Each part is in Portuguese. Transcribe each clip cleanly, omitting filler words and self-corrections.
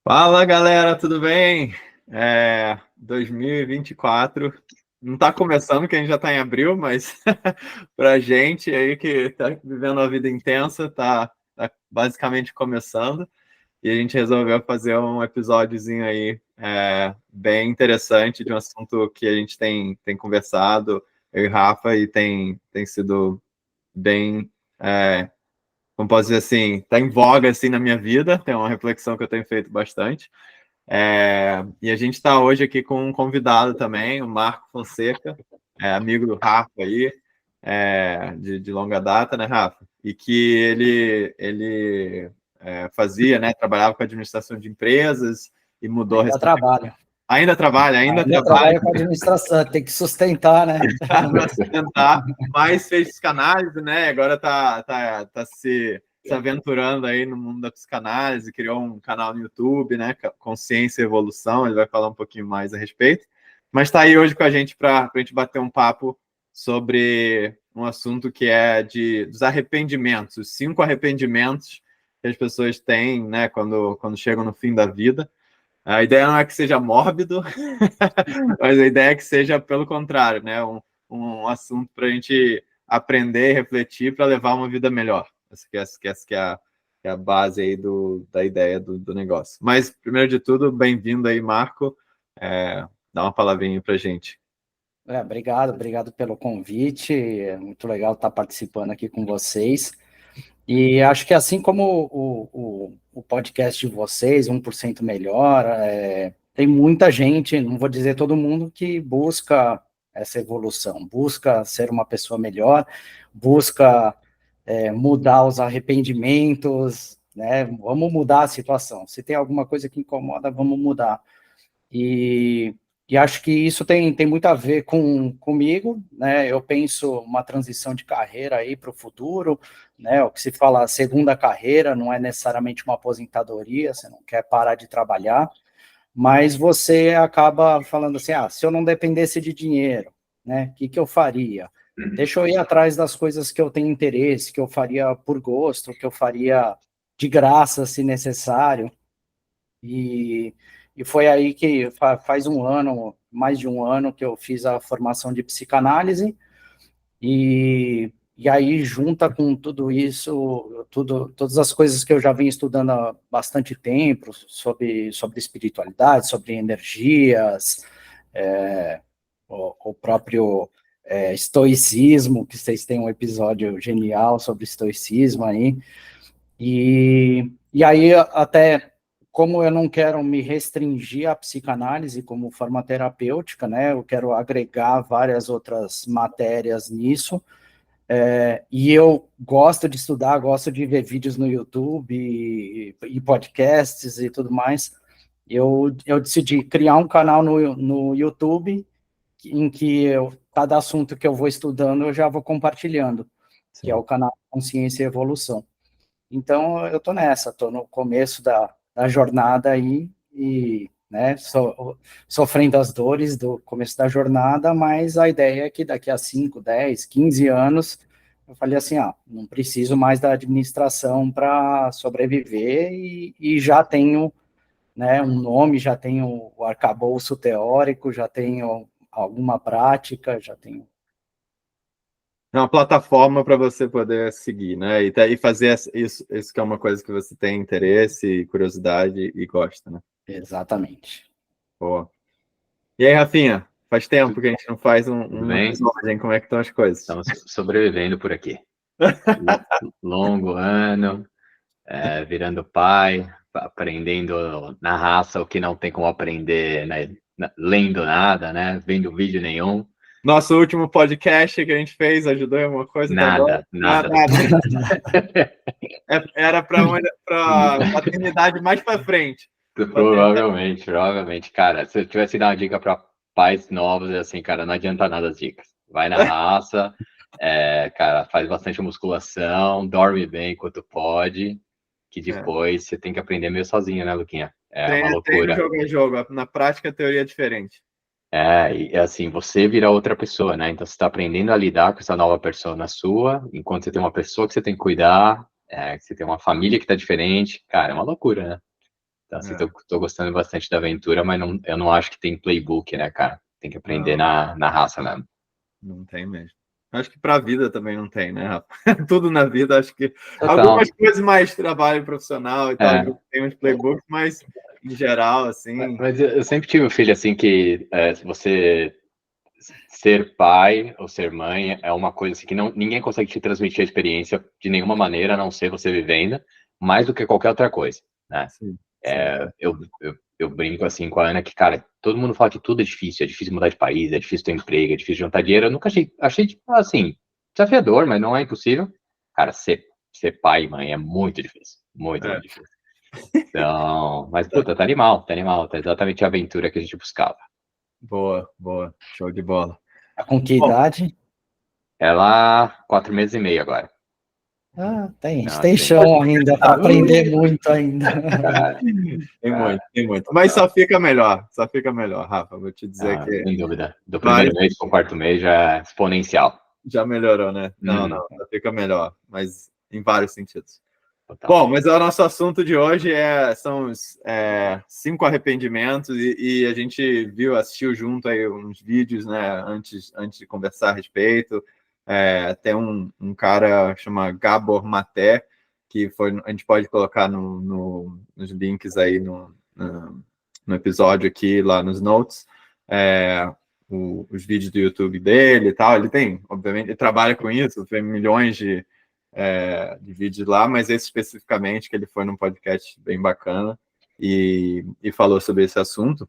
Fala galera, tudo bem? 2024 não está começando, que a gente já está em abril, mas para gente aí que está vivendo uma vida intensa, tá basicamente começando. E a gente resolveu fazer um episódiozinho aí bem interessante de um assunto que a gente tem conversado, eu e Rafa, e tem sido bem, como posso dizer assim, está em voga assim na minha vida, tem uma reflexão que eu tenho feito bastante. E a gente está hoje aqui com um convidado também, o Marco Fonseca, amigo do Rafa aí, de longa data, né, Rafa? E que ele fazia, né, trabalhava com administração de empresas e mudou Ainda recentemente. trabalha. Ainda trabalha, Ainda trabalha trabalha com administração, tem que sustentar, né? para sustentar, mas fez psicanálise, né? Agora tá se aventurando aí no mundo da psicanálise, criou um canal no YouTube, né? Consciência e Evolução, ele vai falar um pouquinho mais a respeito. Mas está aí hoje com a gente para a gente bater um papo sobre um assunto que é dos arrependimentos, os 5 arrependimentos que as pessoas têm, né? Quando chegam no fim da vida. A ideia não é que seja mórbido, mas a ideia é que seja pelo contrário, né? Um assunto para a gente aprender e refletir para levar uma vida melhor. Essa que é a base aí da ideia do negócio. Mas, primeiro de tudo, bem-vindo aí, Marco. Dá uma palavrinha para a gente. Obrigado pelo convite. É muito legal estar participando aqui com vocês. E acho que assim como o podcast de vocês, 1% Melhor, tem muita gente, não vou dizer todo mundo, que busca essa evolução, busca ser uma pessoa melhor, busca mudar os arrependimentos, né? Vamos mudar a situação. Se tem alguma coisa que incomoda, vamos mudar. E acho que isso tem muito a ver comigo, né? Eu penso uma transição de carreira aí para o futuro, né? O que se fala segunda carreira não é necessariamente uma aposentadoria, você não quer parar de trabalhar, mas você acaba falando assim, se eu não dependesse de dinheiro, né? O que eu faria? Deixa eu ir atrás das coisas que eu tenho interesse, que eu faria por gosto, que eu faria de graça, se necessário. E foi aí que faz um ano, mais de um ano, que eu fiz a formação de psicanálise, e aí junta com tudo isso, todas as coisas que eu já venho estudando há bastante tempo, sobre espiritualidade, sobre energias, o próprio estoicismo, que vocês têm um episódio genial sobre estoicismo aí, e aí até como eu não quero me restringir à psicanálise como forma terapêutica, né, eu quero agregar várias outras matérias nisso, e eu gosto de estudar, gosto de ver vídeos no YouTube e podcasts e tudo mais, eu decidi criar um canal no YouTube em que cada assunto que eu vou estudando eu já vou compartilhando, que é o canal Consciência e Evolução. Então, eu estou nessa, estou no começo da jornada aí, e, né, sofrendo as dores do começo da jornada, mas a ideia é que daqui a 5, 10, 15 anos, eu falei assim, não preciso mais da administração para sobreviver, e já tenho, né, um nome, já tenho o arcabouço teórico, já tenho alguma prática, já tenho. É uma plataforma para você poder seguir, né? E fazer isso que é uma coisa que você tem interesse, curiosidade e gosta, né? Exatamente. Boa. E aí, Rafinha? Faz tempo que a gente não faz um bem? episódio, hein? Como é que estão as coisas? Estamos sobrevivendo por aqui. Longo ano, virando pai, aprendendo na raça o que não tem como aprender, né? Lendo nada, né? Vendo vídeo nenhum. Nosso último podcast que a gente fez ajudou em alguma coisa? Nada. Era para paternidade mais para frente. Provavelmente. Cara, se eu tivesse que dar uma dica para pais novos, é assim, cara, não adianta nada as dicas. Vai na raça, cara, faz bastante musculação, dorme bem enquanto pode, que depois você tem que aprender meio sozinho, né, Luquinha? Uma loucura. Treino, jogo em jogo. Na prática, a teoria é diferente. E assim, você vira outra pessoa, né? Então você está aprendendo a lidar com essa nova persona sua, enquanto você tem uma pessoa que você tem que cuidar, que você tem uma família que tá diferente. Cara, é uma loucura, né? Então, assim, tô gostando bastante da aventura, mas eu não acho que tem playbook, né, cara? Tem que aprender na raça mesmo. Não tem mesmo. Acho que para a vida também não tem, né, Rafa? Tudo na vida, acho que Total. algumas coisas mais trabalho profissional e tal, tem uns playbooks, mas em geral, assim. Mas eu sempre tive um filho assim que se você ser pai ou ser mãe é uma coisa assim, que ninguém consegue te transmitir a experiência de nenhuma maneira, a não ser você vivendo, mais do que qualquer outra coisa, né? Sim. Eu brinco assim com a Ana que, cara, todo mundo fala que tudo é difícil mudar de país, é difícil ter emprego, é difícil juntar dinheiro. Eu nunca achei tipo, assim, desafiador, mas não é impossível. Cara, ser pai e mãe é muito difícil, muito difícil. Então, mas puta, tá animal, tá exatamente a aventura que a gente buscava. Boa, show de bola. Com que idade? Ela, 4 meses e meio agora. Tem chão ainda para aprender muito ainda. Tem muito. Mas só fica melhor, Rafa. Vou te dizer que. Sem dúvida. Do primeiro mês para o quarto mês já é exponencial. Já melhorou, né? Não, só fica melhor, mas em vários sentidos. Total. Bom, mas o nosso assunto de hoje são os 5 arrependimentos e a gente assistiu junto aí uns vídeos, né, antes de conversar a respeito. Tem um cara chama Gabor Maté, que a gente pode colocar nos links aí no episódio aqui, lá nos notes, os vídeos do YouTube dele e tal. Ele tem, obviamente, ele trabalha com isso, tem milhões de vídeos lá, mas esse especificamente, que ele foi num podcast bem bacana e falou sobre esse assunto.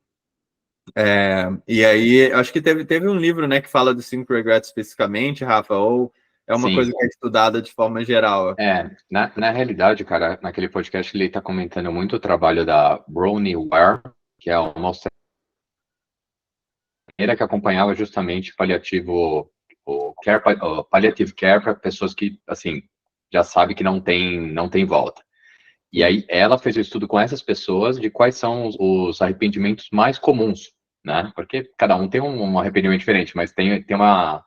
E aí, acho que teve um livro, né, que fala dos 5 regrets especificamente, Rafa, ou é uma coisa que é estudada de forma geral? Na realidade, cara, naquele podcast ele está comentando muito o trabalho da Bronnie Ware, que é uma australiana que acompanhava justamente palliative care para pessoas que, assim, já sabe que não tem volta. E aí ela fez o estudo com essas pessoas de quais são os arrependimentos mais comuns, né? Porque cada um tem um arrependimento diferente, mas tem uma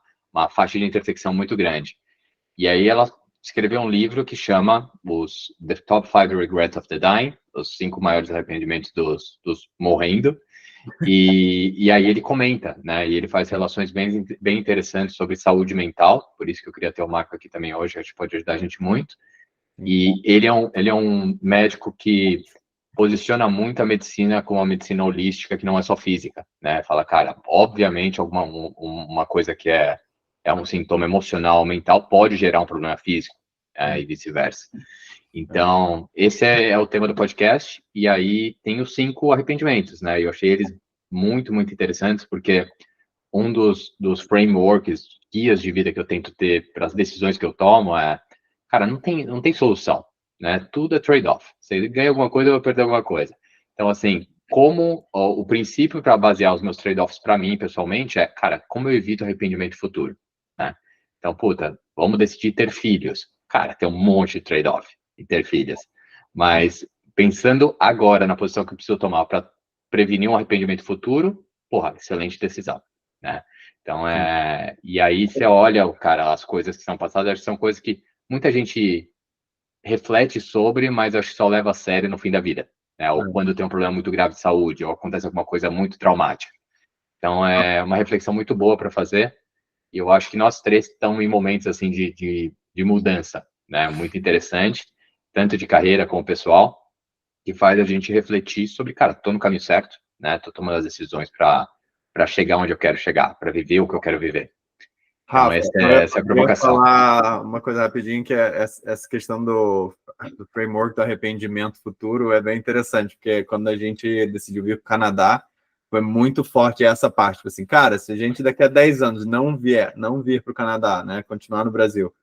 faixa de intersecção muito grande. E aí ela escreveu um livro que chama The Top 5 Regrets of the Dying, os 5 maiores arrependimentos dos morrendo. E aí ele comenta, né? E ele faz relações bem interessantes sobre saúde mental, por isso que eu queria ter o Marco aqui também hoje, acho que pode ajudar a gente muito. E ele é um médico que posiciona muito a medicina como uma medicina holística, que não é só física, né? Fala, cara, obviamente uma coisa que é um sintoma emocional, mental, pode gerar um problema físico, e vice-versa. Então, esse é o tema do podcast, e aí tem os 5 arrependimentos, né? Eu achei eles muito, muito interessantes, porque um dos frameworks, guias de vida que eu tento ter para as decisões que eu tomo cara, não tem solução, né? Tudo é trade-off. Você ganha alguma coisa, eu vou perder alguma coisa. Então, assim, o princípio para basear os meus trade-offs para mim, pessoalmente, cara, como eu evito arrependimento futuro, né? Então, vamos decidir ter filhos. Cara, tem um monte de trade-off em ter filhos. Mas, pensando agora na posição que eu preciso tomar para prevenir um arrependimento futuro, excelente decisão, né? Então, e aí você olha, cara, as coisas que são passadas, são coisas que muita gente reflete sobre, mas acho que só leva a sério no fim da vida, né? Ou quando tem um problema muito grave de saúde, ou acontece alguma coisa muito traumática. Então, é uma reflexão muito boa para fazer, e eu acho que nós 3 estamos em momentos, assim, de mudança, né? Muito interessante, tanto de carreira como pessoal, que faz a gente refletir sobre, cara, tô no caminho certo, né? Tô tomando as decisões para chegar onde eu quero chegar, para viver o que eu quero viver. Então, Rafa, essa é a provocação. Eu vou falar uma coisa rapidinho, que é essa questão do framework do arrependimento futuro é bem interessante, porque quando a gente decidiu vir para o Canadá, foi muito forte essa parte. Tipo assim, cara, se a gente daqui a 10 anos não vir para o Canadá, né, continuar no Brasil,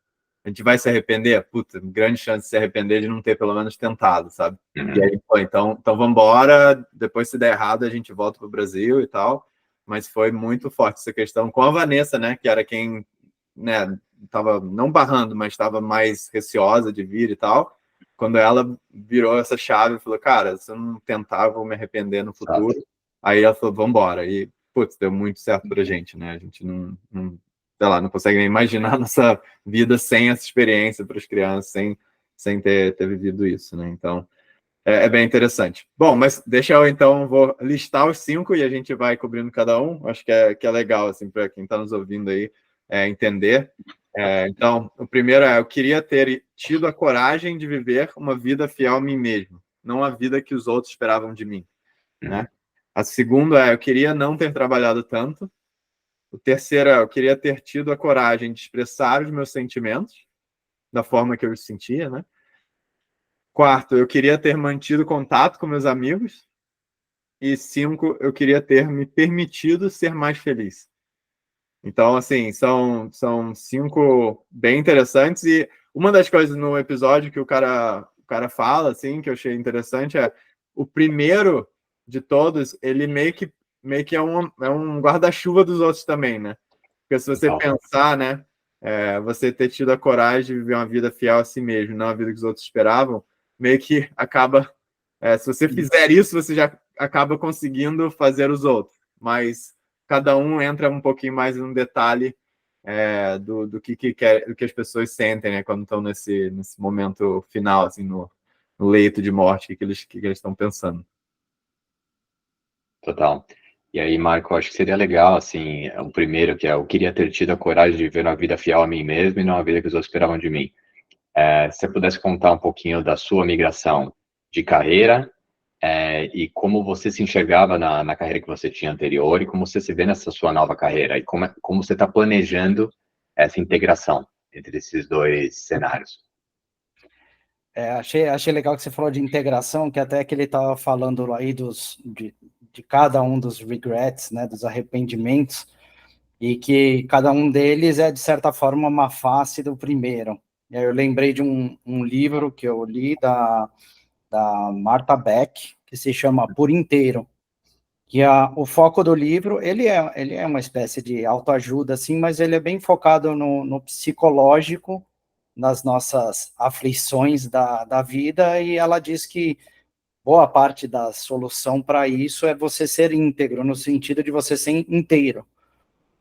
a gente vai se arrepender? Puta, grande chance de se arrepender de não ter pelo menos tentado, sabe? E aí, então vamos embora, depois se der errado a gente volta para o Brasil e tal. Mas foi muito forte essa questão com a Vanessa, né, que era quem, né, estava não barrando, mas estava mais receosa de vir e tal. Quando ela virou essa chave e falou, cara, se eu não tentar, eu vou me arrepender no futuro. Aí ela falou, vamos embora. E, putz, deu muito certo pra gente, né? A gente não sei lá, não consegue nem imaginar a nossa vida sem essa experiência para as crianças, sem ter vivido isso, né? Então, É bem interessante. Bom, mas deixa eu então, vou listar os 5 e a gente vai cobrindo cada um. Acho que é legal, assim, para quem está nos ouvindo aí entender. Então, o primeiro eu queria ter tido a coragem de viver uma vida fiel a mim mesmo, não a vida que os outros esperavam de mim, né? A segunda eu queria não ter trabalhado tanto. O terceiro eu queria ter tido a coragem de expressar os meus sentimentos da forma que eu os sentia, né? Quarto, eu queria ter mantido contato com meus amigos. E 5, eu queria ter me permitido ser mais feliz. Então, assim, são 5 bem interessantes. E uma das coisas no episódio que o cara fala, assim, que eu achei interessante o primeiro de todos, ele meio que é um guarda-chuva dos outros também, né? Porque se você pensar, né, você ter tido a coragem de viver uma vida fiel a si mesmo, não a vida que os outros esperavam, meio que acaba... se você fizer isso, você já acaba conseguindo fazer os outros. Mas cada um entra um pouquinho mais no detalhe do que as pessoas sentem, né, quando estão nesse momento final, assim, no leito de morte, o que eles estão pensando. Total. E aí, Marco, acho que seria legal, assim, o primeiro, que eu queria ter tido a coragem de viver uma vida fiel a mim mesmo e não a vida que os outros esperavam de mim. Se você pudesse contar um pouquinho da sua migração de carreira, e como você se enxergava na carreira que você tinha anterior e como você se vê nessa sua nova carreira e como você está planejando essa integração entre esses dois cenários. Achei legal que você falou de integração, que até que ele estava falando aí de cada um dos regrets, né, dos arrependimentos, e que cada um deles é, de certa forma, uma face do primeiro. E aí eu lembrei de um livro que eu li da Martha Beck, que se chama Por Inteiro, que o foco do livro, ele é uma espécie de autoajuda, assim, mas ele é bem focado no psicológico, nas nossas aflições da vida, e ela diz que boa parte da solução para isso é você ser íntegro, no sentido de você ser inteiro,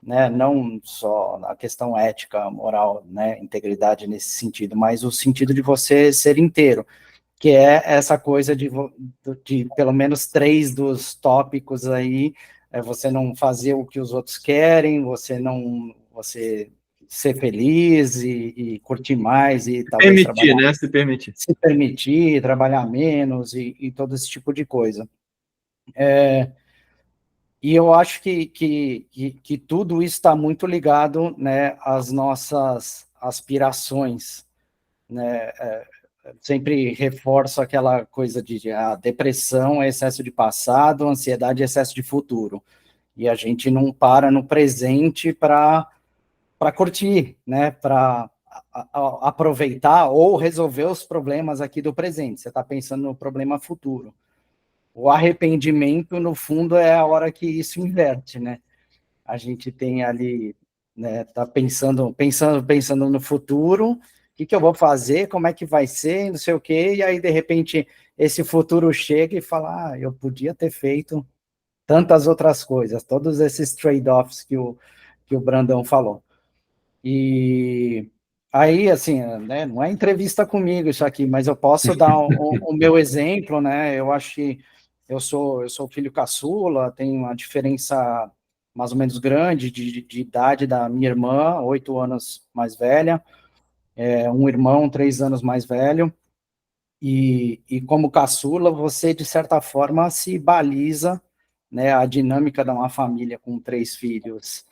né? Não só na questão ética, moral, né? Integridade nesse sentido, mas o sentido de você ser inteiro, que é essa coisa de pelo menos 3 dos tópicos aí, você não fazer o que os outros querem, você ser feliz e curtir mais e talvez Permitir, né? Se permitir. Se permitir, trabalhar menos e todo esse tipo de coisa. E eu acho que tudo isso está muito ligado, né, às nossas aspirações, né? Sempre reforço aquela coisa de a depressão é excesso de passado, ansiedade é excesso de futuro. E a gente não para no presente para curtir, né? Para aproveitar ou resolver os problemas aqui do presente. Você está pensando no problema futuro. O arrependimento, no fundo, é a hora que isso inverte, né? A gente tem ali, né, tá pensando no futuro, o que eu vou fazer, como é que vai ser, não sei o quê, e aí, de repente, esse futuro chega e fala, eu podia ter feito tantas outras coisas, todos esses trade-offs que o Brandão falou. E aí, assim, né, não é entrevista comigo isso aqui, mas eu posso dar o meu exemplo, né? Eu acho que eu sou filho caçula, tenho uma diferença mais ou menos grande de idade da minha irmã, 8 anos mais velha, um irmão 3 anos mais velho, e como caçula, você, de certa forma, se baliza, né, a dinâmica de uma família com 3 filhos.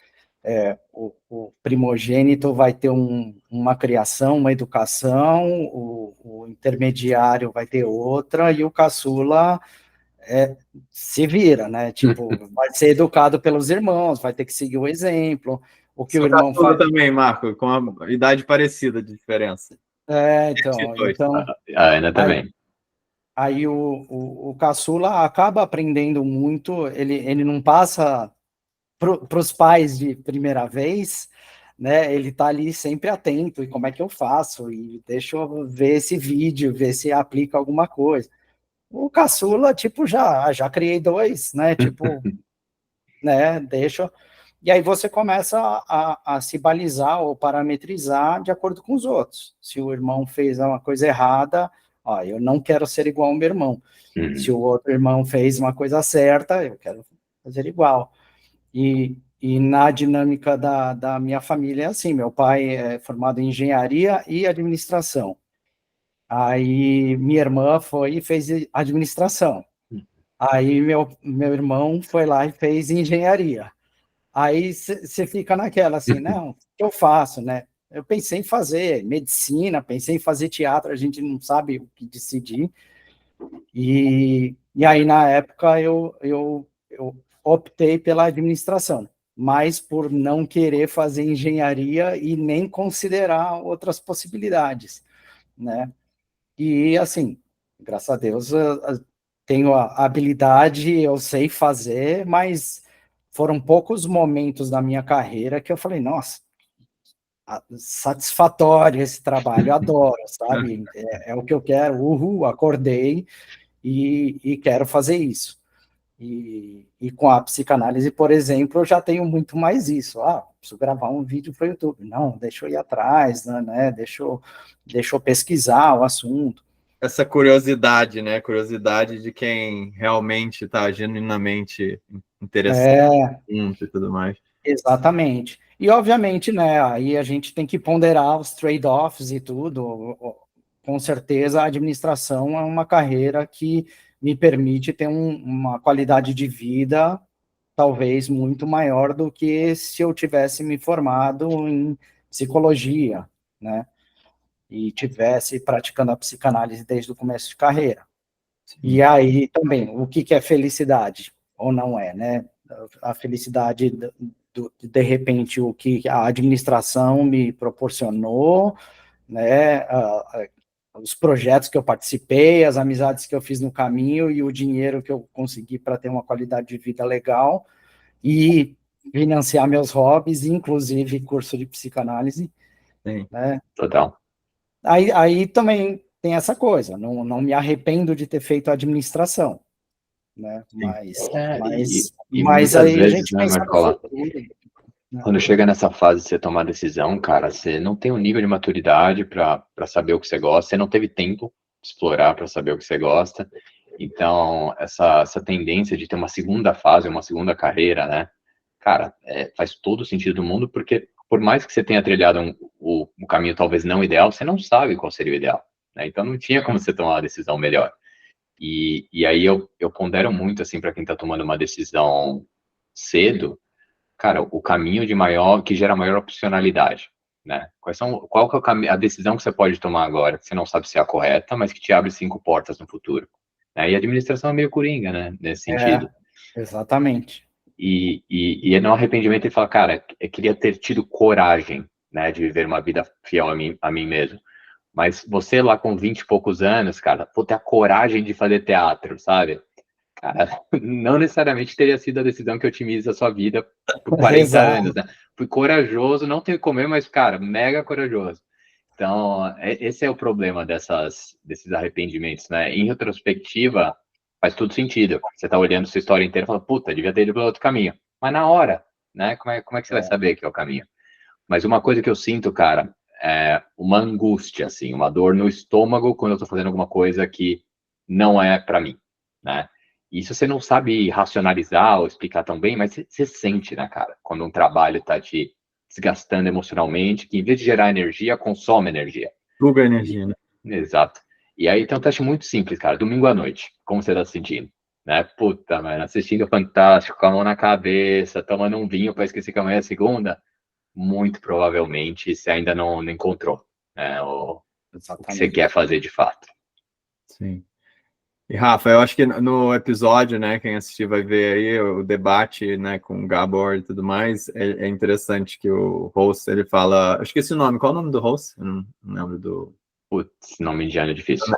O primogênito vai ter uma criação, uma educação, o intermediário vai ter outra, e o caçula se vira, né? Tipo, vai ser educado pelos irmãos, vai ter que seguir o exemplo. O que o irmão faz também, Marco, com a idade parecida de diferença. Então A Ana também. Aí o caçula acaba aprendendo muito, ele não passa para os pais de primeira vez, né? Ele está ali sempre atento, e como é que eu faço? E deixa eu ver esse vídeo, ver se aplica alguma coisa. O caçula, tipo, já criei 2, né? Tipo, né? Deixa. E aí você começa a se balizar ou parametrizar de acordo com os outros. Se o irmão fez uma coisa errada, Ó, eu não quero ser igual ao meu irmão. Se o outro irmão fez uma coisa certa, eu quero fazer igual. E na dinâmica da minha família é assim, meu pai é formado em engenharia e administração. Aí minha irmã foi e fez administração. Aí meu irmão foi lá e fez engenharia. Aí você fica naquela assim, não, o que eu faço, né? Eu pensei em fazer medicina, pensei em fazer teatro, a gente não sabe o que decidir. E aí, na época, eu optei pela administração, mas por não querer fazer engenharia e nem considerar outras possibilidades, né? E, assim, graças a Deus, tenho a habilidade, eu sei fazer, mas foram poucos momentos da minha carreira que eu falei, nossa, satisfatório esse trabalho, eu adoro, sabe? É o que eu quero, acordei e quero fazer isso. E com a psicanálise, por exemplo, eu já tenho muito mais isso. Preciso gravar um vídeo para o YouTube. Não, deixa eu ir atrás, né? Deixa eu pesquisar o assunto. Essa curiosidade, né? Curiosidade de quem realmente está genuinamente interessado e tudo mais. Exatamente. E, obviamente, né, aí a gente tem que ponderar os trade-offs e tudo. Com certeza, a administração é uma carreira que me permite ter uma qualidade de vida talvez muito maior do que se eu tivesse me formado em psicologia, né, e tivesse praticando a psicanálise desde o começo de carreira. Sim. E aí também, o que é felicidade ou não é, né? A felicidade de repente, o que a administração me proporcionou, né, os projetos que eu participei, as amizades que eu fiz no caminho e o dinheiro que eu consegui para ter uma qualidade de vida legal e financiar meus hobbies, inclusive curso de psicanálise. Sim. Né? Total. Aí também tem essa coisa, não me arrependo de ter feito a administração, né? Mas muitas aí vezes, a gente né, pensa Marcola? no futuro. Quando chega nessa fase de você tomar decisão, cara, você não tem um nível de maturidade para saber o que você gosta, você não teve tempo de explorar para saber o que você gosta. Então, essa tendência de ter uma segunda fase, uma segunda carreira, né? Cara, faz todo o sentido do mundo, porque por mais que você tenha trilhado o caminho talvez não ideal, você não sabe qual seria o ideal, né? Então, não tinha como você tomar uma decisão melhor. E aí eu pondero muito, assim, para quem está tomando uma decisão cedo, cara, o caminho que gera maior opcionalidade, né? Qual que é a decisão que você pode tomar agora, que você não sabe se é a correta, mas que te abre 5 portas no futuro, né? E a administração é meio coringa, né? Nesse sentido. Exatamente. E no arrependimento ele fala, cara, eu queria ter tido coragem, né, de viver uma vida fiel a mim mesmo. Mas você lá com 20 e poucos anos, cara, ter a coragem de fazer teatro, sabe? Cara, não necessariamente teria sido a decisão que otimiza a sua vida por 40 anos, né? Fui corajoso, não tenho que comer, mas, cara, mega corajoso. Então, esse é o problema desses arrependimentos, né? Em retrospectiva, faz tudo sentido. Você tá olhando sua história inteira e fala, puta, devia ter ido pelo outro caminho. Mas na hora, né? Como é que você vai saber que é o caminho? Mas uma coisa que eu sinto, cara, é uma angústia, assim, uma dor no estômago quando eu tô fazendo alguma coisa que não é para mim, né? Isso você não sabe racionalizar ou explicar tão bem, mas você sente, né, cara? Quando um trabalho tá te desgastando emocionalmente, que em vez de gerar energia, consome energia. Suga energia, né? Exato. E aí tem um teste muito simples, cara. Domingo à noite, como você tá se sentindo? Né? Puta, mano, assistindo Fantástico, com a mão na cabeça, tomando um vinho para esquecer que amanhã é segunda. Muito provavelmente você ainda não encontrou, né, o que você quer fazer de fato. Sim. E Rafa, eu acho que no episódio, né, quem assistir vai ver aí o debate, né, com o Gabor e tudo mais, é interessante que o host, ele fala, eu esqueci o nome, qual é o nome do host? Eu não lembro do... Putz, nome indiano é difícil.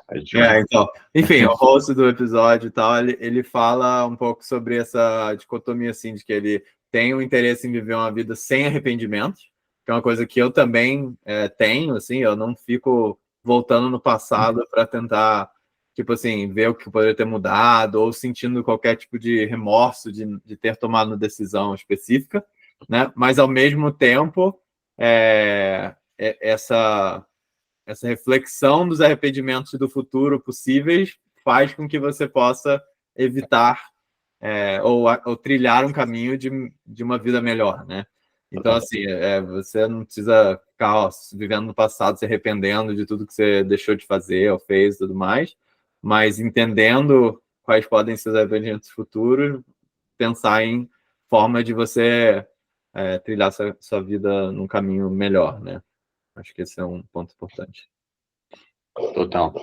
Então, enfim, o host do episódio e tal, ele fala um pouco sobre essa dicotomia, assim, de que ele tem o interesse em viver uma vida sem arrependimento, que é uma coisa que eu também tenho, assim, eu não fico voltando no passado para tentar, tipo assim, ver o que poderia ter mudado ou sentindo qualquer tipo de remorso de ter tomado uma decisão específica, né? Mas, ao mesmo tempo, essa essa reflexão dos arrependimentos do futuro possíveis faz com que você possa evitar ou trilhar um caminho de uma vida melhor, né? Então, assim, você não precisa ficar vivendo no passado, se arrependendo de tudo que você deixou de fazer ou fez e tudo mais, mas entendendo quais podem ser os arrependimentos futuros, pensar em forma de você trilhar sua vida num caminho melhor, né? Acho que esse é um ponto importante. Total.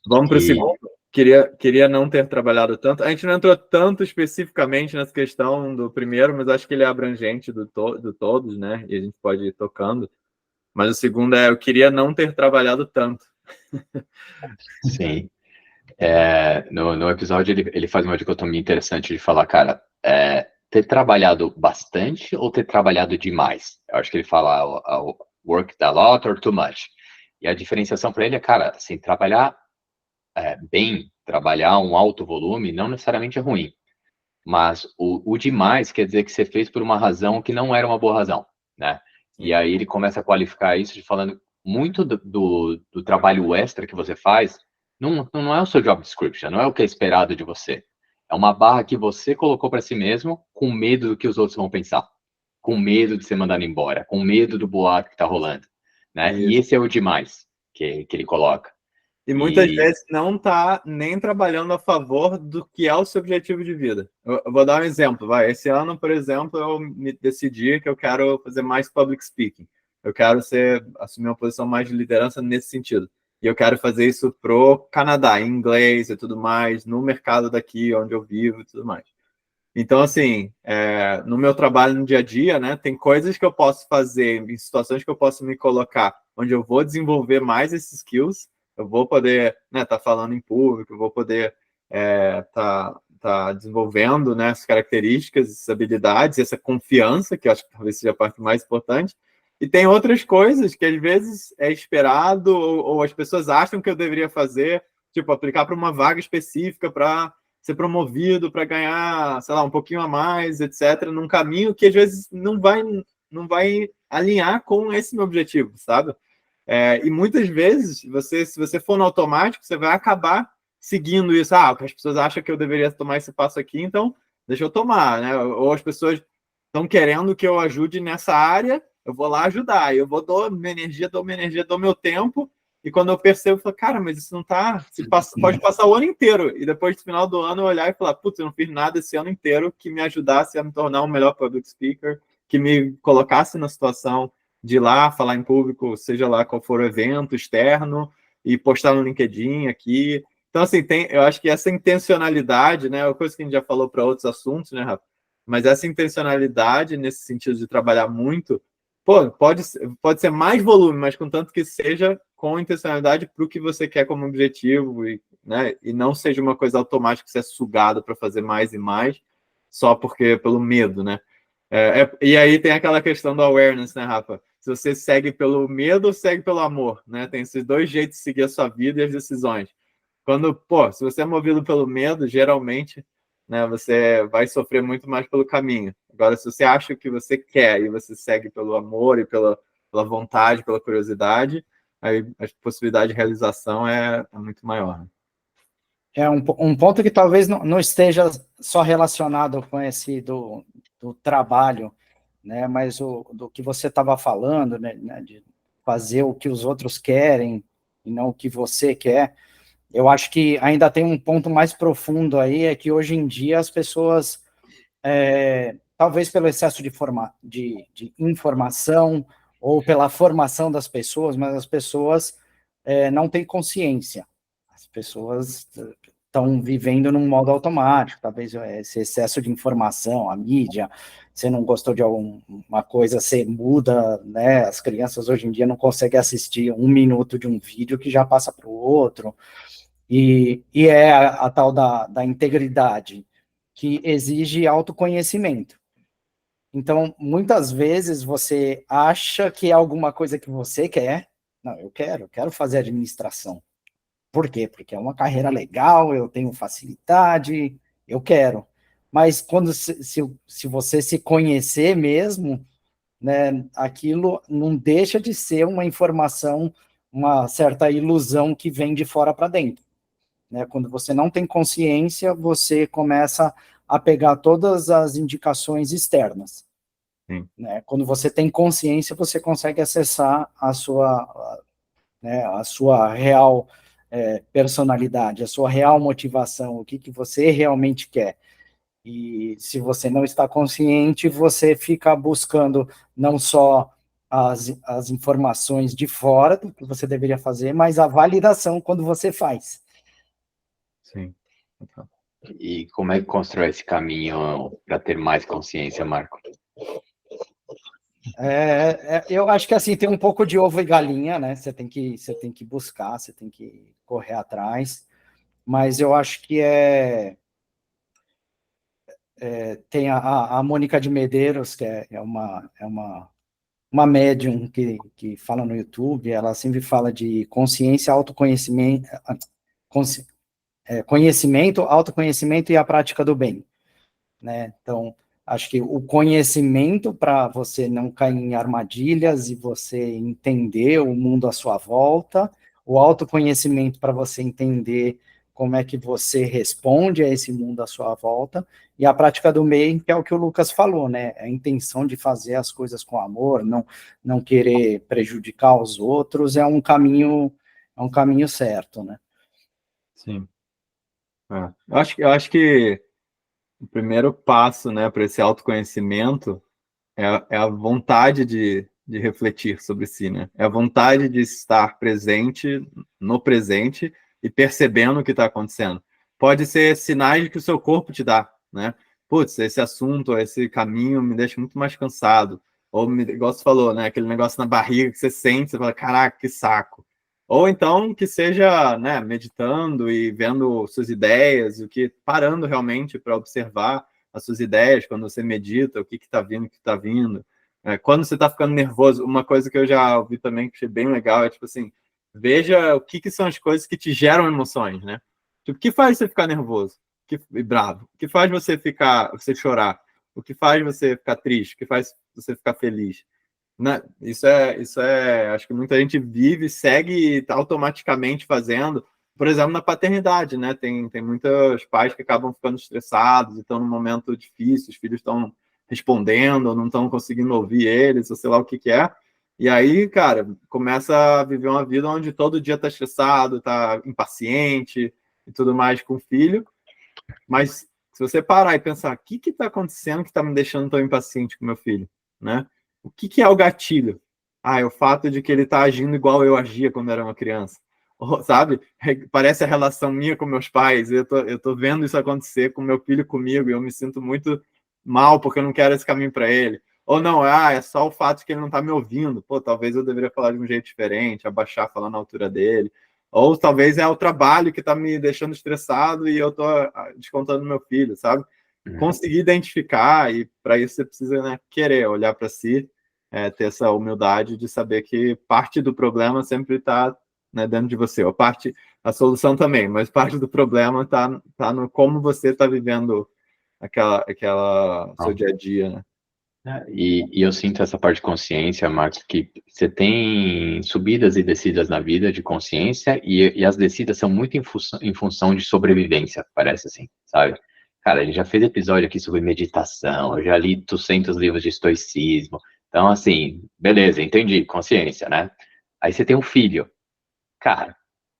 Vamos para o segundo. Queria não ter trabalhado tanto. A gente não entrou tanto especificamente nessa questão do primeiro, mas acho que ele é abrangente do todos, né? E a gente pode ir tocando. Mas o segundo eu queria não ter trabalhado tanto. Sim. No episódio, ele faz uma dicotomia interessante de falar, cara, ter trabalhado bastante ou ter trabalhado demais? Eu acho que ele fala work a lot or too much. E a diferenciação para ele é, cara, assim, trabalhar bem, trabalhar um alto volume, não necessariamente é ruim. Mas o demais quer dizer que você fez por uma razão que não era uma boa razão, né? E aí ele começa a qualificar isso de falando muito do trabalho extra que você faz, não é o seu job description, não é o que é esperado de você. É uma barra que você colocou para si mesmo com medo do que os outros vão pensar, com medo de ser mandado embora, com medo do boato que está rolando, né? E esse é o demais que ele coloca. E muitas vezes não está nem trabalhando a favor do que é o seu objetivo de vida. Eu vou dar um exemplo. Esse ano, por exemplo, eu me decidi que eu quero fazer mais public speaking. Eu quero assumir uma posição mais de liderança nesse sentido. E eu quero fazer isso pro Canadá, em inglês e tudo mais, no mercado daqui, onde eu vivo e tudo mais. Então, assim, no meu trabalho no dia a dia, né, tem coisas que eu posso fazer, em situações que eu posso me colocar, onde eu vou desenvolver mais esses skills, eu vou poder tá falando em público, eu vou poder tá desenvolvendo, né, as características, essas habilidades, essa confiança, que eu acho que talvez seja a parte mais importante. E tem outras coisas que às vezes é esperado ou as pessoas acham que eu deveria fazer, tipo, aplicar para uma vaga específica para ser promovido, para ganhar, sei lá, um pouquinho a mais, etc., num caminho que às vezes não vai alinhar com esse meu objetivo, sabe? E muitas vezes, se você for no automático, você vai acabar seguindo isso. As pessoas acham que eu deveria tomar esse passo aqui, então deixa eu tomar, né? Ou as pessoas estão querendo que eu ajude nessa área, eu vou lá ajudar. Eu dou minha energia, dou meu tempo, e quando eu percebo, eu falo, cara, mas isso não tá... Pode passar o ano inteiro, e depois, no final do ano, eu olhar e falar, putz, eu não fiz nada esse ano inteiro que me ajudasse a me tornar um melhor public speaker, que me colocasse na situação de ir lá, falar em público, seja lá qual for o evento externo, e postar no LinkedIn aqui. Então, assim, eu acho que essa intencionalidade, né, é uma coisa que a gente já falou para outros assuntos, né, Rafa? Mas essa intencionalidade, nesse sentido de trabalhar muito, pode ser mais volume, mas contanto que seja com intencionalidade para o que você quer como objetivo, né, e não seja uma coisa automática que você é sugado para fazer mais e mais, só pelo medo, né? E aí tem aquela questão do awareness, né, Rafa? Se você segue pelo medo ou segue pelo amor, né? Tem esses dois jeitos de seguir a sua vida e as decisões. Se você é movido pelo medo, geralmente, né, você vai sofrer muito mais pelo caminho. Agora, se você acha o que você quer e você segue pelo amor e pela vontade, pela curiosidade, aí a possibilidade de realização é muito maior. Né? É um ponto que talvez não esteja só relacionado com esse do trabalho, né, mas do que você estava falando, né, de fazer o que os outros querem e não o que você quer. Eu acho que ainda tem um ponto mais profundo aí, é que hoje em dia as pessoas, talvez pelo excesso de informação ou pela formação das pessoas, mas as pessoas não têm consciência. As pessoas estão vivendo num modo automático, talvez esse excesso de informação, a mídia, você não gostou de alguma coisa, você muda, né? As crianças hoje em dia não conseguem assistir 1 minuto de um vídeo que já passa para o outro, e é a tal da integridade, que exige autoconhecimento. Então, muitas vezes você acha que é alguma coisa que você quer, não, eu quero fazer administração. Por quê? Porque é uma carreira legal, eu tenho facilidade, eu quero. Mas se você se conhecer mesmo, né, aquilo não deixa de ser uma informação uma certa ilusão que vem de fora para dentro, né? Quando você não tem consciência, você começa a pegar todas as indicações externas. Né? Quando você tem consciência, você consegue acessar a sua real personalidade, a sua real motivação, o que você realmente quer. E se você não está consciente, você fica buscando não só as informações de fora do que você deveria fazer, mas a validação quando você faz. Sim. E como é que constrói esse caminho para ter mais consciência, Marco? Eu acho que assim tem um pouco de ovo e galinha, né? Você tem que buscar, você tem que correr atrás, mas eu acho que tem a Mônica de Medeiros, que é uma médium que fala no YouTube, ela sempre fala de consciência, autoconhecimento, conhecimento, autoconhecimento e a prática do bem, né? Então, acho que o conhecimento para você não cair em armadilhas e você entender o mundo à sua volta, o autoconhecimento para você entender como é que você responde a esse mundo à sua volta, e a prática do bem, que é o que o Lucas falou, né? A intenção de fazer as coisas com amor, não querer prejudicar os outros, é um caminho certo, né? Sim. Eu acho que o primeiro passo, né, para esse autoconhecimento é a vontade de refletir sobre si, né? É a vontade de estar presente, no presente, e percebendo o que está acontecendo. Pode ser sinais que o seu corpo te dá, né? Putz, esse assunto, esse caminho me deixa muito mais cansado. Ou, igual você falou, né? Aquele negócio na barriga que você sente, você fala, caraca, que saco. Ou então que seja, né, meditando e vendo suas ideias, o que parando realmente para observar as suas ideias quando você medita, o que está vindo, o que está vindo. Quando você está ficando nervoso, uma coisa que eu já ouvi também que achei bem legal é tipo assim, veja o que são as coisas que te geram emoções, né? Tipo, o que faz você ficar nervoso e bravo? O que faz você chorar? O que faz você ficar triste? O que faz você ficar feliz? Né? Isso é, acho que muita gente vive, segue e tá automaticamente fazendo. Por exemplo, na paternidade, né? Tem muitos pais que acabam ficando estressados e estão num momento difícil, os filhos estão respondendo, ou não estão conseguindo ouvir eles, ou sei lá o que é. E aí, cara, começa a viver uma vida onde todo dia tá estressado, tá impaciente e tudo mais com o filho. Mas se você parar e pensar, o que está acontecendo que está me deixando tão impaciente com meu filho, né? O que é o gatilho? É o fato de que ele está agindo igual eu agia quando era uma criança. Sabe? Parece a relação minha com meus pais. Eu tô vendo isso acontecer com meu filho comigo e eu me sinto muito mal porque eu não quero esse caminho para ele. Ou não, é só o fato de que ele não está me ouvindo. Pô, talvez eu deveria falar de um jeito diferente, abaixar, falar na altura dele. Ou talvez é o trabalho que está me deixando estressado e eu estou descontando no meu filho, sabe? Conseguir identificar, e para isso você precisa, né, querer olhar para si, ter essa humildade de saber que parte do problema sempre está, né, dentro de você, ou a solução também, mas parte do problema está no como você está vivendo aquela seu dia a dia, né? E eu sinto essa parte de consciência, Marcos, que você tem subidas e descidas na vida de consciência, e as descidas são muito em função de sobrevivência, parece assim, sabe? Cara, ele já fez episódio aqui sobre meditação, eu já li 200 livros de estoicismo, então assim, beleza, entendi, consciência, né? Aí você tem um filho, cara,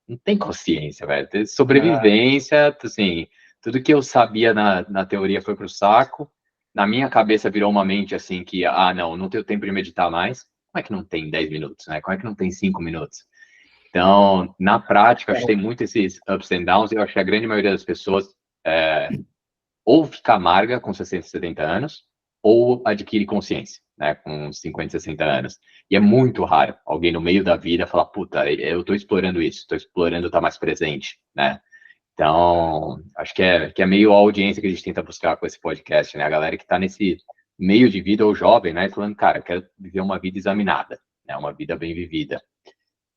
não tem consciência, velho, tem sobrevivência, assim, tudo que eu sabia na teoria foi pro saco. Na minha cabeça virou uma mente assim que, não tenho tempo de meditar mais. Como é que não tem 10 minutos, né? Como é que não tem 5 minutos? Então, na prática, acho que tem muito esses ups and downs. Eu acho que a grande maioria das pessoas ou fica amarga com 60, 70 anos, ou adquire consciência, né? Com 50, 60 anos. E é muito raro alguém no meio da vida falar, puta, eu tô explorando isso, tô explorando estar mais presente, né? Então, acho que é meio a audiência que a gente tenta buscar com esse podcast, né? A galera que está nesse meio de vida, ou jovem, né? Falando, cara, quero viver uma vida examinada, né? Uma vida bem vivida.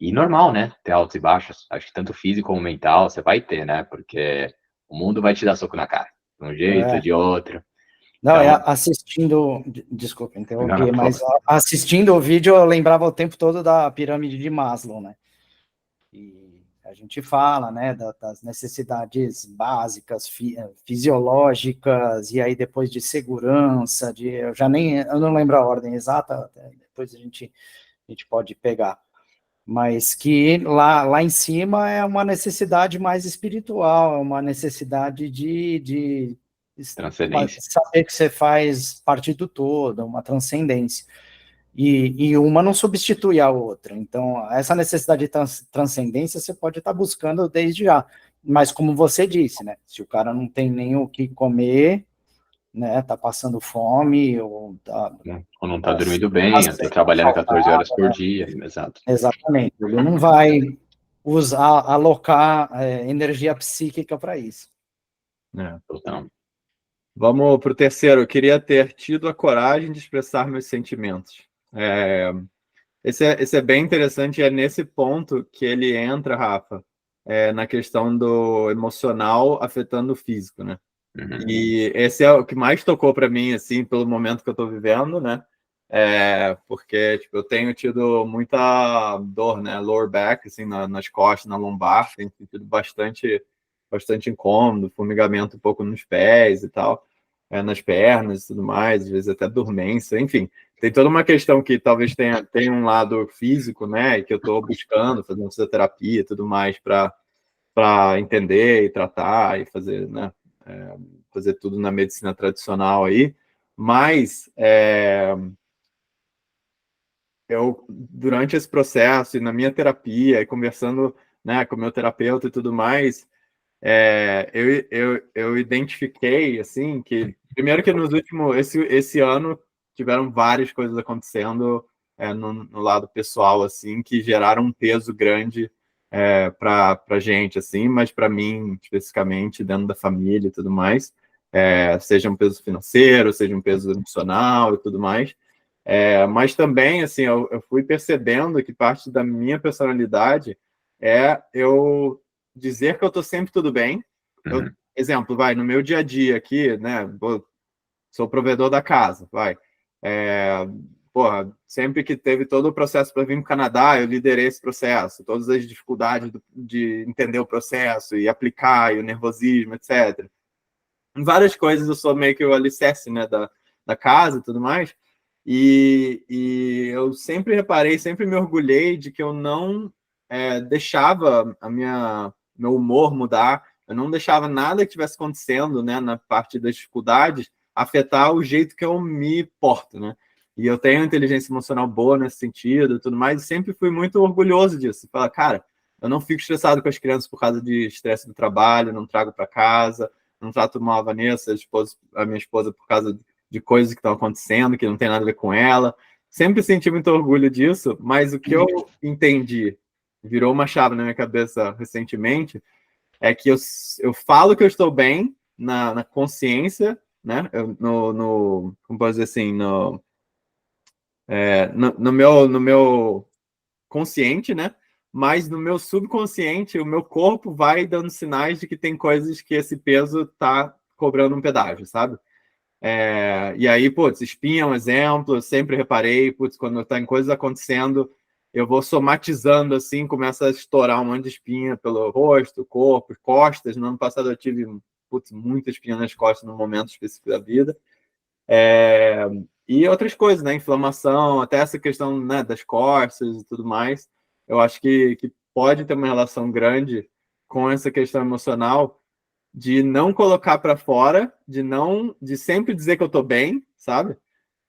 E normal, né? Ter altos e baixos. Acho que tanto físico como mental você vai ter, né? Porque o mundo vai te dar soco na cara. De um jeito, de outro. Não, Então, assistindo, desculpa interromper, mas assistindo o vídeo eu lembrava o tempo todo da pirâmide de Maslow, né? E a gente fala, né, das necessidades básicas, fisiológicas, e aí depois de segurança, eu não lembro a ordem exata, depois a gente pode pegar. Mas que lá em cima é uma necessidade mais espiritual, é uma necessidade de Transcendência. saber que você faz parte do todo, uma transcendência. E uma não substitui a outra. Então, essa necessidade de transcendência você pode estar buscando desde já. Mas como você disse, né? Se o cara não tem nem o que comer, né? Tá passando fome, ou não tá dormindo bem, tá trabalhando 14 horas por dia, exato. Exatamente. Ele não vai alocar energia psíquica para isso. Então. Vamos para o terceiro. Eu queria ter tido a coragem de expressar meus sentimentos. Esse é bem interessante, é nesse ponto que ele entra, Rafa, na questão do emocional afetando o físico, né? Uhum. E esse é o que mais tocou para mim, assim, pelo momento que eu estou vivendo, né? Porque tipo, eu tenho tido muita dor, né? Lower back, assim, nas costas, na lombar, tenho sentido bastante incômodo, formigamento um pouco nos pés e tal, nas pernas e tudo mais, às vezes até dormência, enfim. Tem toda uma questão que talvez tenha um lado físico, né? E que eu estou buscando, fazendo fisioterapia e tudo mais para entender e tratar e fazer, né? Fazer tudo na medicina tradicional aí. Mas eu, durante esse processo e na minha terapia, e conversando, né, com o meu terapeuta e tudo mais, eu identifiquei, assim, que primeiro que nos últimos, esse ano, tiveram várias coisas acontecendo no lado pessoal, assim, que geraram um peso grande para gente, assim, mas para mim, especificamente, dentro da família e tudo mais, seja um peso financeiro, seja um peso emocional e tudo mais. Mas também, assim, eu fui percebendo que parte da minha personalidade é eu dizer que eu estou sempre tudo bem. Exemplo, no meu dia a dia aqui, né? Sou provedor da casa, sempre que teve todo o processo para vir para o Canadá, eu liderei esse processo, todas as dificuldades de entender o processo e aplicar, e o nervosismo, etc. Em várias coisas eu sou meio que o alicerce, né, da casa e tudo mais. E eu sempre reparei, sempre me orgulhei de que eu não deixava meu humor mudar, eu não deixava nada que estivesse acontecendo, né, na parte das dificuldades afetar o jeito que eu me porto, né? E eu tenho inteligência emocional boa nesse sentido e tudo mais, e sempre fui muito orgulhoso disso. Falar, cara, eu não fico estressado com as crianças por causa de estresse do trabalho, não trago para casa, não trato mal a Vanessa, a minha esposa, por causa de coisas que estão acontecendo, que não tem nada a ver com ela. Sempre senti muito orgulho disso, mas o que eu entendi, virou uma chave na minha cabeça recentemente, é que eu falo que eu estou bem na consciência, né? Como posso dizer assim, no meu consciente, né? Mas no meu subconsciente, o meu corpo vai dando sinais de que tem coisas que esse peso tá cobrando um pedágio, sabe? E aí, putz, espinha é um exemplo, eu sempre reparei, putz, quando tá em coisas acontecendo, eu vou somatizando assim, começa a estourar um monte de espinha pelo rosto, corpo, costas. No ano passado eu tive, putz, muita espinha nas costas num momento específico da vida. E outras coisas, né? Inflamação, até essa questão, né, das costas e tudo mais. Eu acho que pode ter uma relação grande com essa questão emocional de não colocar para fora, de sempre dizer que eu tô bem, sabe?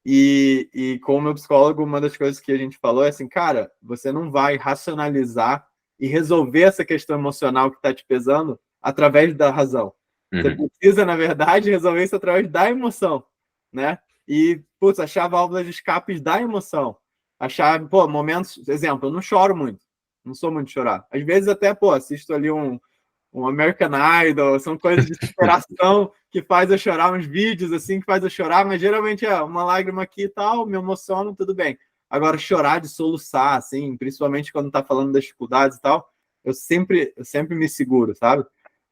E com o meu psicólogo, uma das coisas que a gente falou é assim, cara, você não vai racionalizar e resolver essa questão emocional que está te pesando através da razão. Você precisa, na verdade, resolver isso através da emoção, né? E, putz, achar válvulas de escape da emoção. Achar, momentos... Exemplo, eu não choro muito. Não sou muito de chorar. Às vezes até, assisto ali um American Idol, são coisas de superação que faz eu chorar, uns vídeos assim que faz eu chorar, mas geralmente é uma lágrima aqui e tal, me emociono, tudo bem. Agora, chorar de soluçar, assim, principalmente quando tá falando das dificuldades e tal, eu sempre me seguro, sabe?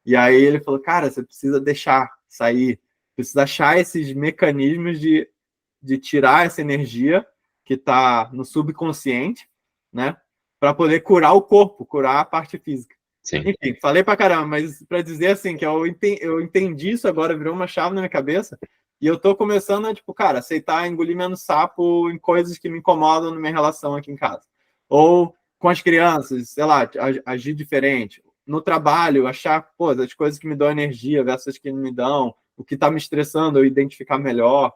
E aí ele falou, cara, você precisa deixar sair, precisa achar esses mecanismos de tirar essa energia que tá no subconsciente, né? para poder curar o corpo, curar a parte física. Sim. Enfim, falei pra caramba, mas para dizer assim, que eu entendi isso agora, virou uma chave na minha cabeça, e eu tô começando a, tipo, cara, aceitar engolir menos sapo em coisas que me incomodam na minha relação aqui em casa. Ou com as crianças, sei lá, agir diferente. No trabalho, achar, pô, as coisas que me dão energia versus as que não me dão, o que tá me estressando, eu identificar melhor.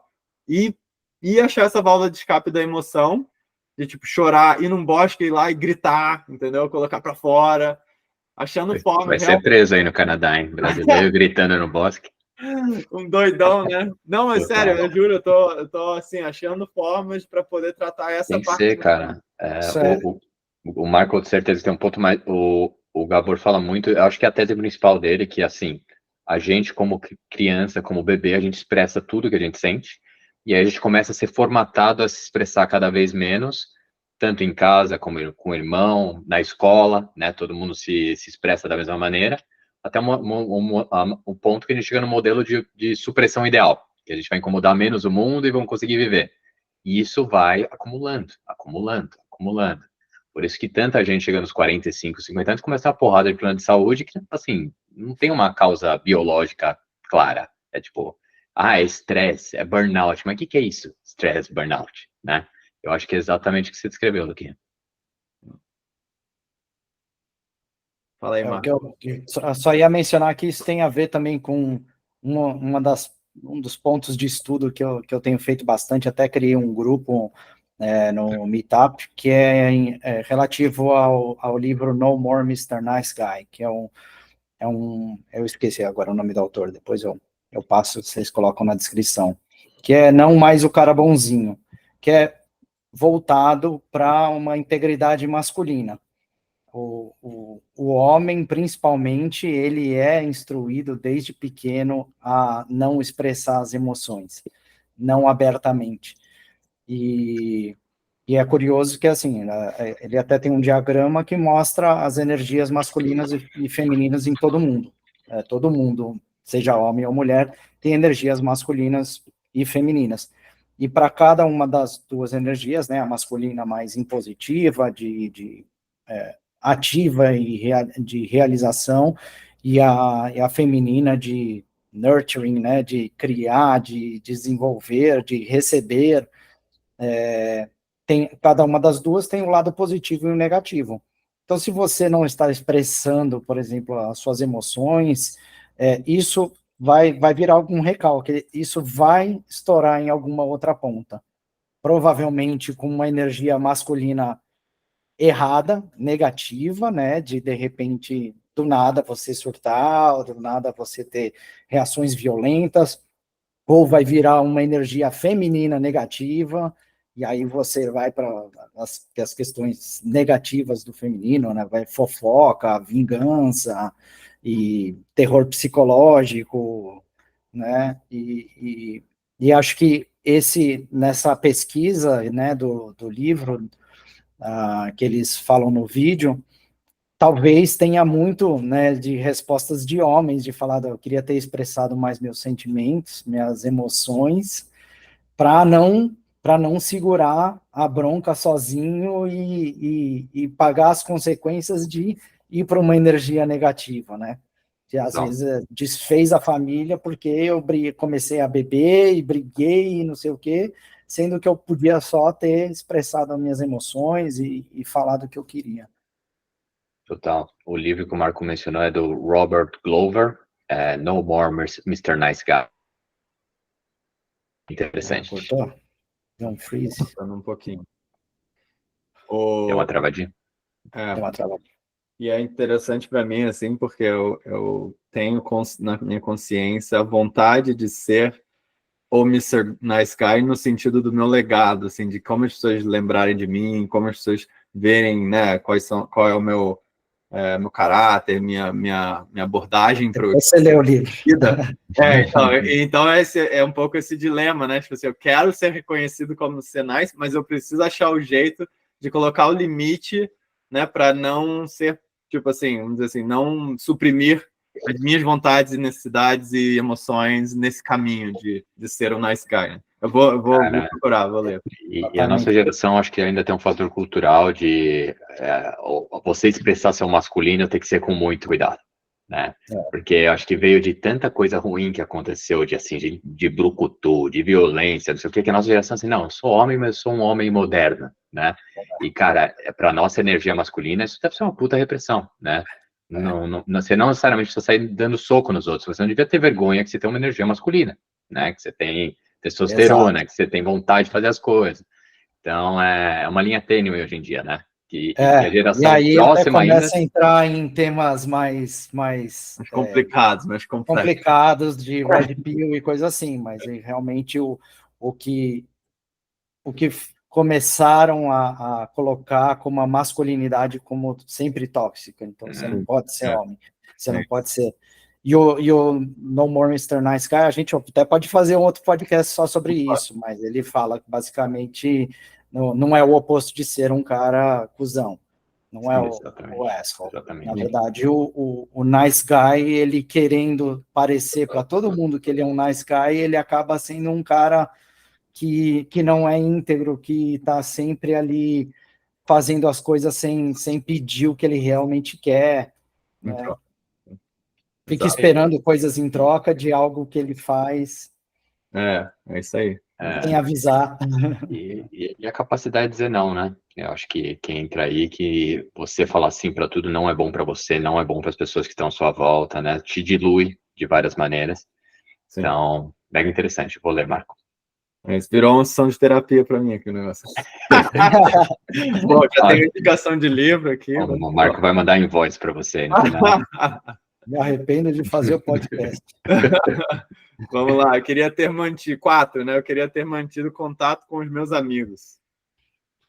E achar essa válvula de escape da emoção, de, tipo, chorar, ir num bosque, ir lá e gritar, entendeu? Colocar pra fora. Achando formas. Vai ser preso aí no Canadá, hein? Brasileiro gritando no bosque. Um doidão, né? Não, mas Total. sério, eu juro, eu tô assim, achando formas para poder tratar essa Tem que parte. ser, cara. O Marco, de certeza, tem um ponto mais. O Gabor fala muito, eu acho que é a tese principal dele, que assim, a gente, como criança, como bebê, a gente expressa tudo que a gente sente, e aí a gente começa a ser formatado a se expressar cada vez menos, tanto em casa, como com o irmão, na escola, né? Todo mundo se expressa da mesma maneira, até um ponto que a gente chega no modelo de supressão ideal, que a gente vai incomodar menos o mundo e vamos conseguir viver. E isso vai acumulando, acumulando, acumulando. Por isso que tanta gente chega nos 45, 50 anos começa a porrada de plano de saúde que, assim, não tem uma causa biológica clara. É tipo, é estresse, é burnout. Mas o que é isso? Estresse, burnout, né? Eu acho que é exatamente o que você descreveu, Luquinha. Fala aí, Marco. Só ia mencionar que isso tem a ver também com um dos pontos de estudo que eu tenho feito bastante, até criei um grupo no Meetup, que é relativo ao livro No More Mr. Nice Guy, que eu esqueci agora o nome do autor, depois eu passo, vocês colocam na descrição, que é Não Mais o Cara Bonzinho, que é voltado para uma integridade masculina. O homem, principalmente, ele é instruído desde pequeno a não expressar as emoções, não abertamente. E é curioso que, assim, ele até tem um diagrama que mostra as energias masculinas e femininas em todo mundo. Todo mundo, seja homem ou mulher, tem energias masculinas e femininas. E para cada uma das duas energias, né, a masculina mais impositiva, ativa e de realização, e a feminina de nurturing, né, de criar, de desenvolver, de receber. Cada uma das duas tem um lado positivo e um negativo. Então, se você não está expressando, por exemplo, as suas emoções, isso vai virar algum recalque, isso vai estourar em alguma outra ponta. Provavelmente com uma energia masculina errada, negativa, né, de repente, do nada você surtar, ou do nada você ter reações violentas, ou vai virar uma energia feminina negativa, e aí você vai para as questões negativas do feminino, né, vai fofoca, vingança, e terror psicológico, né, e acho que nessa pesquisa, né, do livro, que eles falam no vídeo, talvez tenha muito, né, de respostas de homens, de falar, eu queria ter expressado mais meus sentimentos, minhas emoções, para não segurar a bronca sozinho e pagar as consequências de ir para uma energia negativa, né? Que às vezes desfez a família porque eu comecei a beber e briguei e não sei o quê, sendo que eu podia só ter expressado as minhas emoções e falado o que eu queria. Total. O livro que o Marco mencionou é do Robert Glover, No More Mr. Nice Guy. Interessante. Cortou? Deu um freeze. Cortando um pouquinho. Deu uma travadinha? Deu uma travadinha. E é interessante para mim, assim, porque eu tenho na minha consciência a vontade de ser o Mr. Nice Guy no sentido do meu legado, assim, de como as pessoas lembrarem de mim, como as pessoas verem, né, qual é o meu caráter, minha abordagem para o... Você leu o livro. Então esse é um pouco esse dilema, né? Tipo assim, eu quero ser reconhecido como ser nice, mas eu preciso achar o jeito de colocar o limite, né, para não ser, tipo assim, vamos dizer assim, não suprimir as minhas vontades e necessidades e emoções nesse caminho de ser um nice guy, né? vou procurar, vou ler. E a nossa geração, acho que ainda tem um fator cultural de você expressar seu masculino tem que ser com muito cuidado, né? Porque acho que veio de tanta coisa ruim que aconteceu, de brucutu, de violência, não sei o que a nossa geração assim, não, eu sou homem, mas eu sou um homem moderno, né? E, cara, para nossa energia masculina, isso deve ser uma puta repressão, né? Você não necessariamente precisa sair dando soco nos outros, você não devia ter vergonha que você tem uma energia masculina, né? Que você tem testosterona, que você tem vontade de fazer as coisas. Então, é uma linha tênue hoje em dia, né? Que a geração e aí próxima até começa ainda... a entrar em temas mais complicados, mais complexos. Complicados de red pill e coisa assim, mas realmente o que começaram a colocar como a masculinidade como sempre tóxica. Então, você não pode ser homem, você não pode ser... E o No More Mr. Nice Guy, a gente até pode fazer um outro podcast só sobre isso, mas ele fala que basicamente não é o oposto de ser um cara cuzão, não é o asshole. Exatamente. Na verdade, o Nice Guy, ele querendo parecer para todo mundo que ele é um nice guy, ele acaba sendo um cara que não é íntegro, que está sempre ali fazendo as coisas sem pedir o que ele realmente quer, né? Fica esperando coisas em troca de algo que ele faz. É isso aí. Sem avisar. E a capacidade de dizer não, né? Eu acho que entra aí que você falar sim para tudo não é bom para você, não é bom para as pessoas que estão à sua volta, né? Te dilui de várias maneiras. Sim. Então, mega interessante. Vou ler, Marco. Isso virou uma sessão de terapia para mim aqui o negócio. Bom, já tem indicação de livro aqui. O Marco vai mandar invoice para você. Né? Me arrependo de fazer o podcast. Vamos lá, eu queria ter mantido 4, né? Eu queria ter mantido contato com os meus amigos.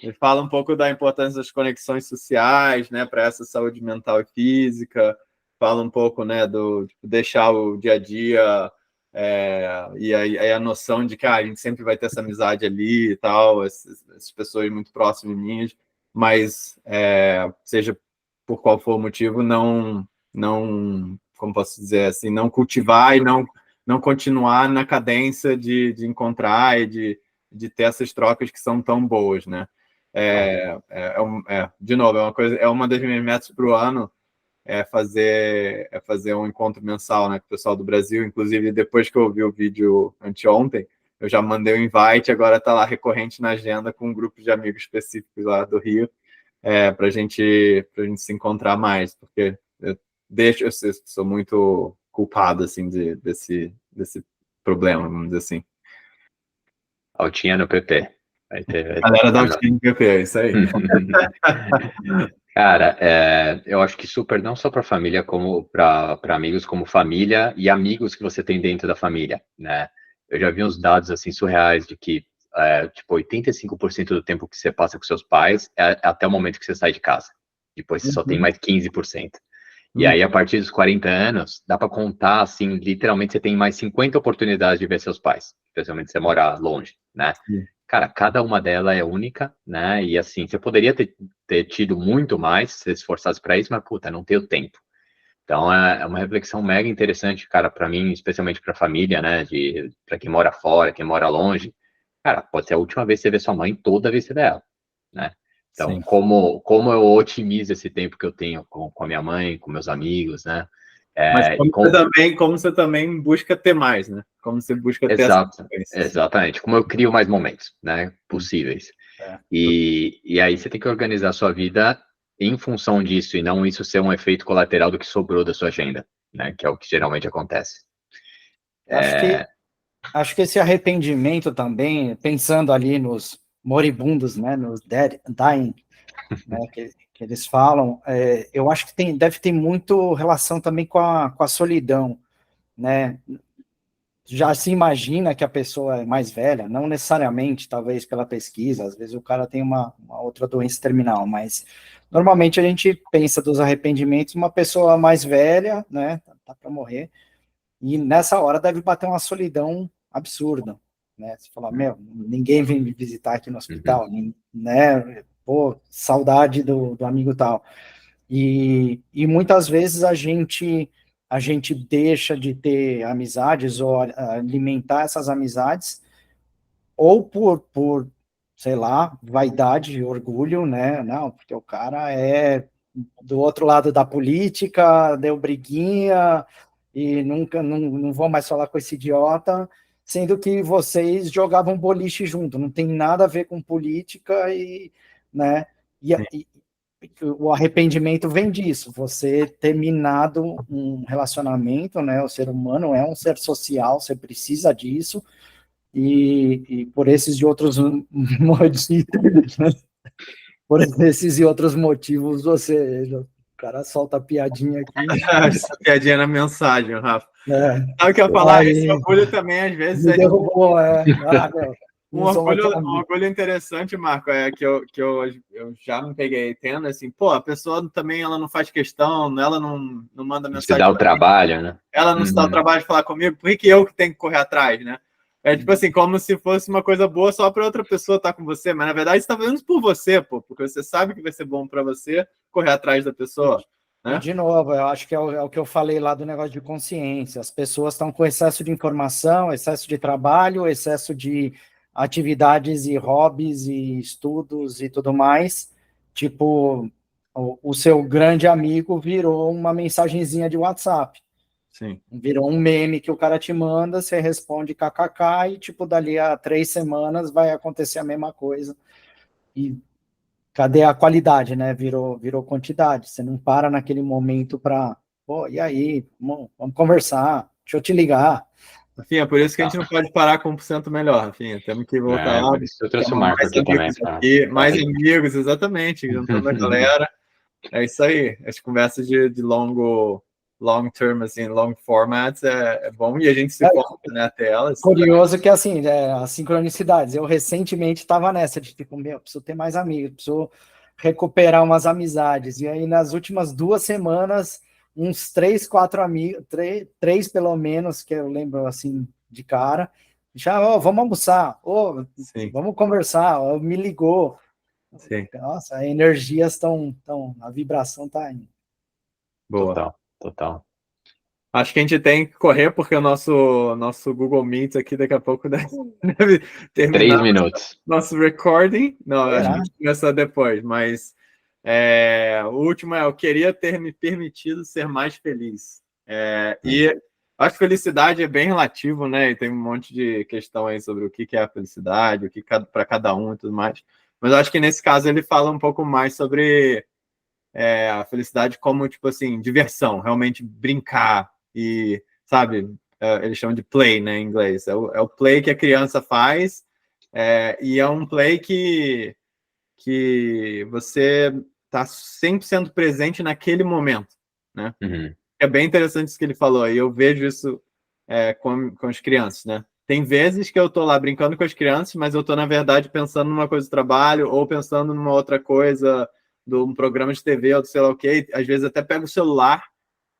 Ele fala um pouco da importância das conexões sociais, né, para essa saúde mental e física. Fala um pouco, né, do deixar o dia a dia e aí a noção de que a gente sempre vai ter essa amizade ali e tal, essas pessoas muito próximas de mim, mas seja por qual for o motivo, não, como posso dizer assim, não cultivar e não continuar na cadência de encontrar e de ter essas trocas que são tão boas, né? De novo, uma das minhas metas para o ano fazer um encontro mensal, né, com o pessoal do Brasil. Inclusive, depois que eu vi o vídeo anteontem, eu já mandei o invite, agora está lá recorrente na agenda com um grupo de amigos específicos lá do Rio, para a gente se encontrar mais, porque eu sou muito culpado assim desse problema, vamos dizer assim. Altinha no PP. Galera da Altinha no PP, é isso aí. Cara, eu acho que super, não só para família, como para amigos, como família e amigos que você tem dentro da família, né? Eu já vi uns dados assim surreais de que tipo 85% do tempo que você passa com seus pais é até o momento que você sai de casa. Depois você só tem mais 15%. E aí, a partir dos 40 anos, dá para contar, assim, literalmente você tem mais 50 oportunidades de ver seus pais, especialmente se você morar longe, né? Cara, cada uma delas é única, né? E assim, você poderia ter tido muito mais se você se esforçasse para isso, mas puta, não tenho tempo. Então é uma reflexão mega interessante, cara, para mim, especialmente para a família, né? Para quem mora fora, quem mora longe. Cara, pode ser a última vez que você vê sua mãe, toda vez que você vê ela, né? Então, como eu otimizo esse tempo que eu tenho com a minha mãe, com meus amigos, né? Mas como você também busca ter mais, né? Como você busca ter exatamente. Como eu crio mais momentos, né? Possíveis. E aí você tem que organizar a sua vida em função disso, e não isso ser um efeito colateral do que sobrou da sua agenda, né? Que é o que geralmente acontece. Acho que esse arrependimento também, pensando ali nos moribundos, né? Nos dying, né, que eles falam, eu acho que deve ter muito relação também com a solidão, né? Já se imagina que a pessoa é mais velha, não necessariamente, talvez pela pesquisa, às vezes o cara tem uma outra doença terminal, mas normalmente a gente pensa dos arrependimentos uma pessoa mais velha, né? Tá para morrer, e nessa hora deve bater uma solidão absurda, né? Você fala, ninguém vem me visitar aqui no hospital, né? Pô, saudade do amigo tal. E muitas vezes a gente deixa de ter amizades ou alimentar essas amizades ou por, sei lá, vaidade, orgulho, né? Não, porque o cara é do outro lado da política, deu briguinha e nunca não vou mais falar com esse idiota, sendo que vocês jogavam boliche junto, não tem nada a ver com política e, né? E o arrependimento vem disso, você ter minado um relacionamento, né? O ser humano é um ser social, você precisa disso, e por esses e outros motivos, por esses e outros motivos, o cara solta a piadinha aqui. Essa piadinha na mensagem, Rafa. É, Sabe o que eu ia falar? Esse orgulho também, às vezes, me derrubou, um orgulho interessante, Marco, é que eu já me peguei tendo, assim, pô, a pessoa também, ela não faz questão, ela não manda mensagem. Se dá o trabalho, né? Ela não se dá o trabalho de falar comigo, por que eu que tenho que correr atrás, né? É tipo assim, como se fosse uma coisa boa só para outra pessoa estar com você, mas na verdade você está fazendo isso por você, pô, porque você sabe que vai ser bom para você correr atrás da pessoa. Né? E de novo, eu acho que é o que eu falei lá do negócio de consciência. As pessoas estão com excesso de informação, excesso de trabalho, excesso de atividades e hobbies e estudos e tudo mais. Tipo, o seu grande amigo virou uma mensagenzinha de WhatsApp. Sim. Virou um meme que o cara te manda, você responde kkk e, tipo, dali a 3 semanas vai acontecer a mesma coisa. E cadê a qualidade, né? Virou quantidade. Você não para naquele momento para, pô, e aí? Vamos conversar, deixa eu te ligar. Rafinha, por isso que a gente não pode parar com 1% melhor, Rafinha. Temos que voltar lá. Eu trouxe o Marco aqui também. Mais amigos, exatamente, juntando a galera. É isso aí. As conversas de long term, assim, long formats é bom e a gente se foca, né, até elas. Curioso que, assim, as sincronicidades. Eu recentemente estava nessa de tipo, preciso ter mais amigos, preciso recuperar umas amizades. E aí, nas últimas 2 semanas, uns 3, 4 amigos, 3 pelo menos, que eu lembro, assim, de cara, já, vamos almoçar, vamos conversar, me ligou. Sim. Nossa, as energias estão, a vibração está indo. Boa. Total. Acho que a gente tem que correr, porque o nosso Google Meet aqui daqui a pouco deve terminar. 3 minutos. Nosso recording. Não, a gente começa depois, mas o último eu queria ter me permitido ser mais feliz. E acho que felicidade é bem relativo, né? E tem um monte de questão aí sobre o que é a felicidade, o que para cada um e tudo mais. Mas eu acho que nesse caso ele fala um pouco mais sobre a felicidade como, tipo assim, diversão, realmente brincar e, sabe, eles chamam de play, né, em inglês. É o play que a criança faz e é um play que você está 100% presente naquele momento, né? Uhum. É bem interessante isso que ele falou, e eu vejo isso com as crianças, né? Tem vezes que eu tô lá brincando com as crianças, mas eu tô, na verdade, pensando numa coisa do trabalho ou pensando numa outra coisa, de um programa de TV ou sei lá o quê. Às vezes até pego o celular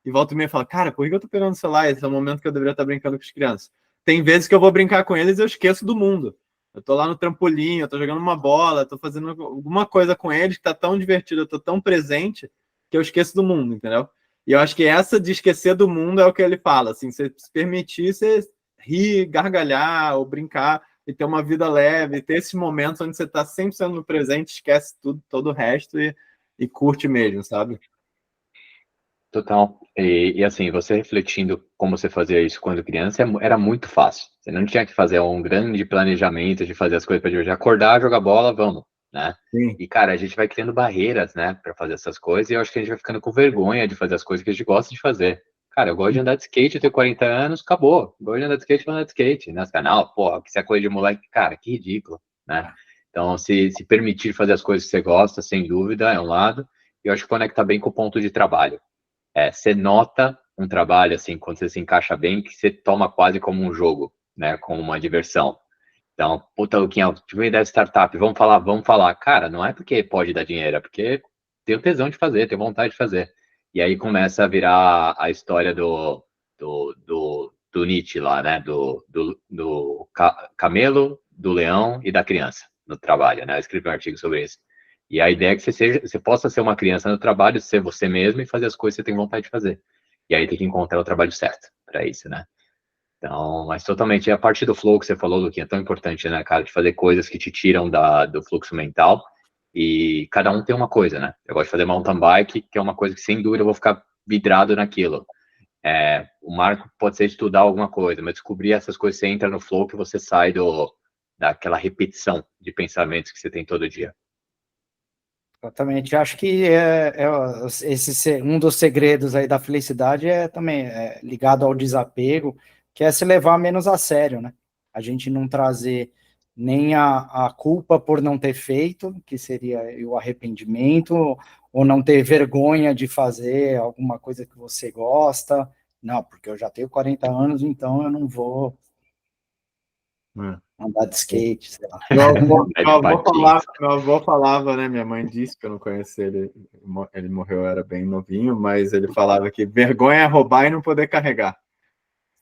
e volto e meia e falo, cara, por que eu tô pegando o celular? Esse é o momento que eu deveria estar brincando com as crianças. Tem vezes que eu vou brincar com eles e eu esqueço do mundo. Eu tô lá no trampolim, eu tô jogando uma bola, tô fazendo alguma coisa com eles que tá tão divertido, eu tô tão presente que eu esqueço do mundo, entendeu? E eu acho que essa de esquecer do mundo é o que ele fala, assim, você se permitir, você rir, gargalhar ou brincar e ter uma vida leve, ter esses momentos onde você tá 100% no presente, esquece tudo, todo o resto e curte mesmo, sabe? Total. E assim, você refletindo como você fazia isso quando criança, era muito fácil. Você não tinha que fazer um grande planejamento de fazer as coisas para divertir. Acordar, jogar bola, vamos, né? Sim. E, cara, a gente vai criando barreiras, né, para fazer essas coisas, e eu acho que a gente vai ficando com vergonha de fazer as coisas que a gente gosta de fazer. Cara, eu gosto de andar de skate, eu tenho 40 anos, acabou. Eu gosto de andar de skate, vou andar de skate. Nesse canal, porra, que isso é coisa de moleque, cara, que ridículo, né? Então, se permitir fazer as coisas que você gosta, sem dúvida, é um lado. E eu acho que conecta bem com o ponto de trabalho. Você nota um trabalho, assim, quando você se encaixa bem, que você toma quase como um jogo, né, como uma diversão. Então, puta, Luquinha, tive uma ideia de startup, vamos falar. Cara, não é porque pode dar dinheiro, é porque tem o tesão de fazer, tem vontade de fazer. E aí começa a virar a história do Nietzsche lá, né, do camelo, do leão e da criança no trabalho, né, eu escrevi um artigo sobre isso. E a ideia é que você possa ser uma criança no trabalho, ser você mesmo e fazer as coisas que você tem vontade de fazer. E aí tem que encontrar o trabalho certo para isso, né? Então, mas totalmente, a parte do flow que você falou, Luquinha, é tão importante, né, cara, de fazer coisas que te tiram do fluxo mental, e cada um tem uma coisa, né? Eu gosto de fazer mountain bike, que é uma coisa que, sem dúvida, eu vou ficar vidrado naquilo. O marco pode ser estudar alguma coisa, mas descobrir essas coisas, você entra no flow, que você sai daquela repetição de pensamentos que você tem todo dia. Exatamente. Acho que um dos segredos aí da felicidade também ligado ao desapego, que é se levar menos a sério, né? A gente não trazer nem a culpa por não ter feito, que seria o arrependimento, ou não ter vergonha de fazer alguma coisa que você gosta. Não, porque eu já tenho 40 anos, então eu não vou andar de skate, sei lá. Meu avô falava, né? Minha mãe disse que eu não conheci ele. Ele morreu, era bem novinho, mas ele falava que vergonha é roubar e não poder carregar.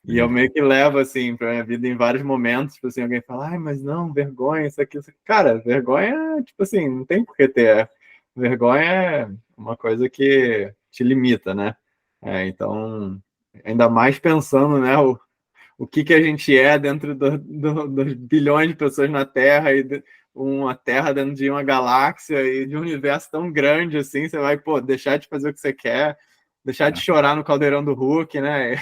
E eu meio que levo, assim, pra minha vida em vários momentos, tipo assim, alguém fala, ai, mas não, vergonha, isso aqui, isso aqui. Cara, vergonha, tipo assim, não tem por que ter. Vergonha é uma coisa que te limita, né? Então, ainda mais pensando, né, o que a gente é dentro dos bilhões de pessoas na Terra e uma Terra dentro de uma galáxia e de um universo tão grande assim, você vai, pô, deixar de fazer o que você quer, deixar de chorar no caldeirão do Hulk, né?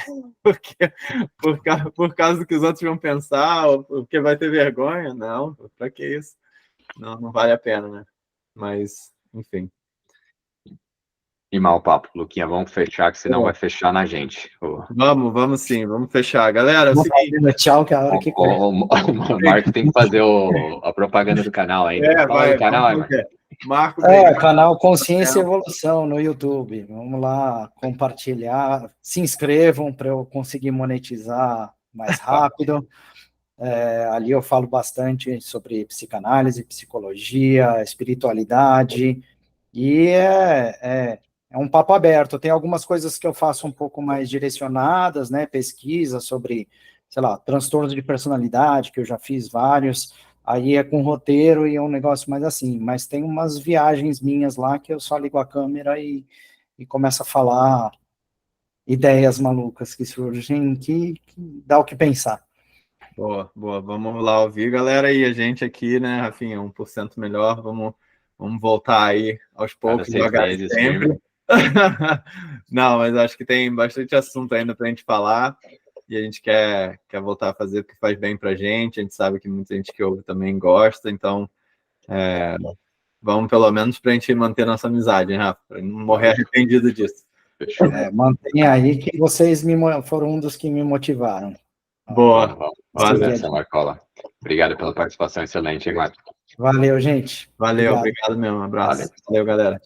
Por causa do que os outros vão pensar, ou porque vai ter vergonha. Não, pra que isso? Não vale a pena, né? Mas, enfim. E mal papo, Luquinha, vamos fechar, que senão vai fechar na gente. Vamos sim, vamos fechar. Galera, é o seguinte... Tchau, que é a hora que o Marco tem que fazer a propaganda do canal ainda. Vai, do canal, Marco, canal Consciência e Evolução no YouTube. Vamos lá compartilhar, se inscrevam para eu conseguir monetizar mais rápido. Ali eu falo bastante sobre psicanálise, psicologia, espiritualidade, e é um papo aberto. Tem algumas coisas que eu faço um pouco mais direcionadas, né? Pesquisa sobre, sei lá, transtornos de personalidade, que eu já fiz vários. Aí é com roteiro e é um negócio mais assim. Mas tem umas viagens minhas lá que eu só ligo a câmera e começo a falar ideias malucas que surgem, que dá o que pensar. Boa. Vamos lá ouvir, galera. E a gente aqui, né, Rafinha, 1% melhor. Vamos voltar aí aos poucos, devagar sempre. Não, mas acho que tem bastante assunto ainda para a gente falar. E a gente quer voltar a fazer o que faz bem para a gente. A gente sabe que muita gente que ouve também gosta. Então, vamos pelo menos para a gente manter nossa amizade, hein, Rafa? Para não morrer arrependido disso. Mantenha aí que vocês foram um dos que me motivaram. Boa. Valeu, Marcola. Obrigado pela participação excelente, hein, Marco? Valeu, gente. Valeu, obrigado mesmo. Um abraço. Valeu, galera.